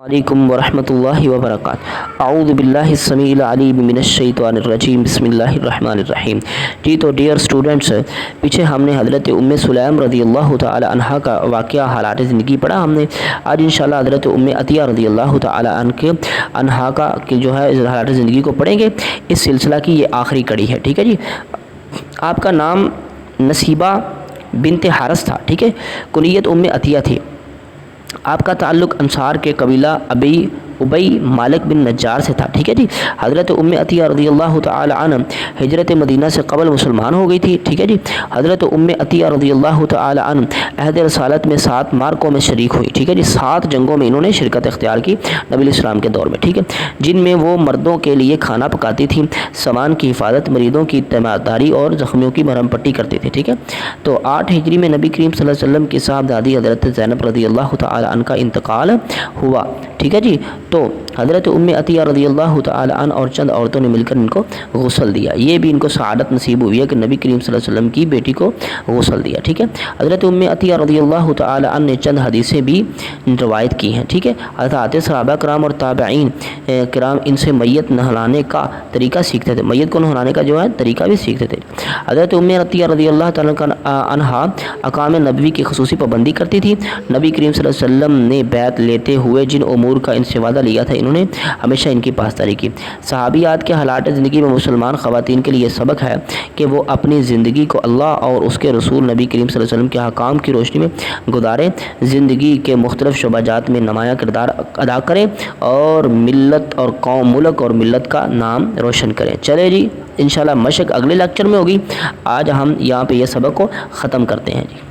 علیکم ورحمۃ اللہ وبرکاتہ۔ اعوذ باللہ السمیع العلیم من الشیطان الرجیم، بسم اللہ الرحمن الرحیم۔ جی تو ڈیئر اسٹوڈنٹس، پیچھے ہم نے حضرت سلیم رضی اللہ تعالی عنہ کا واقعہ حالات زندگی پڑھا ہم نے۔ آج انشاءاللہ حضرت عطیہ رضی اللہ تعالی عنہ کا جو ہے حالات زندگی کو پڑھیں گے۔ اس سلسلہ کی یہ آخری کڑی ہے، ٹھیک ہے جی۔ آپ کا نام نصیبہ بنت حارث تھا، ٹھیک ہے، کنیت عطیہ تھی۔ آپ کا تعلق انصار کے قبیلہ ابی مالک بن نجار سے تھا، ٹھیک ہے جی۔ حضرت عطیہ رضی اللہ تعالی عنہ ہجرت مدینہ سے قبل مسلمان ہو گئی تھی، ٹھیک ہے جی۔ حضرت عطیہ رضی اللہ تعالی عنہ عہد رسالت میں 7 معرکوں میں شریک ہوئی، ٹھیک ہے جی۔ 7 جنگوں میں انہوں نے شرکت اختیار کی نبی الاسلام کے دور میں، ٹھیک ہے، جن میں وہ مردوں کے لیے کھانا پکاتی تھیں، سامان کی حفاظت، مریضوں کی تیمارداری اور زخمیوں کی مرہم پٹی کرتی تھی، ٹھیک ہے۔ تو 8 ہجری میں نبی کریم صلی اللہ علیہ وسلم کی صاحبزادی حضرت زینب رضی اللہ تعالی عنہ کا انتقال ہوا، ٹھیک ہے جی۔ تو حضرت عطیہ رضی اللہ تعالی عنہ اور چند عورتوں نے مل کر ان کو غسل دیا۔ یہ بھی ان کو سعادت نصیب ہوئی ہے کہ نبی کریم صلی اللہ علیہ وسلم کی بیٹی کو غسل دیا، ٹھیک ہے۔ حضرت عطیہ رضی اللہ تعالی عنہ نے چند حدیثیں بھی روایت کی ہیں، ٹھیک ہے۔ حضرات صحابہ کرام اور تابعین کرام ان سے میت نہلانے کا طریقہ سیکھتے تھے، میت کو نہلانے کا جو ہے طریقہ بھی سیکھتے تھے۔ حضرت عطیہ رضی اللہ تعالی عنہ احکام نبوی کی خصوصی پابندی کرتی تھی۔ نبی کریم صلی اللہ علیہ وسلم نے بیعت لیتے ہوئے جن امور کا ان سے وعدہ لیا تھا، انہوں نے ہمیشہ ان کی پاسداری کی۔ صحابیات کے حالات زندگی میں مسلمان خواتین کے لیے سبق ہے کہ وہ اپنی زندگی کو اللہ اور اس کے رسول نبی کریم صلی اللہ علیہ وسلم کے احکام کی روشنی میں گزاریں، زندگی کے مختلف شعبہ جات میں نمایاں کردار ادا کریں اور ملت اور قوم، ملک اور ملت کا نام روشن کریں۔ چلے جی، انشاءاللہ مشق اگلے لیکچر میں ہوگی۔ آج ہم یہاں پہ یہ سبق کو ختم کرتے ہیں جی۔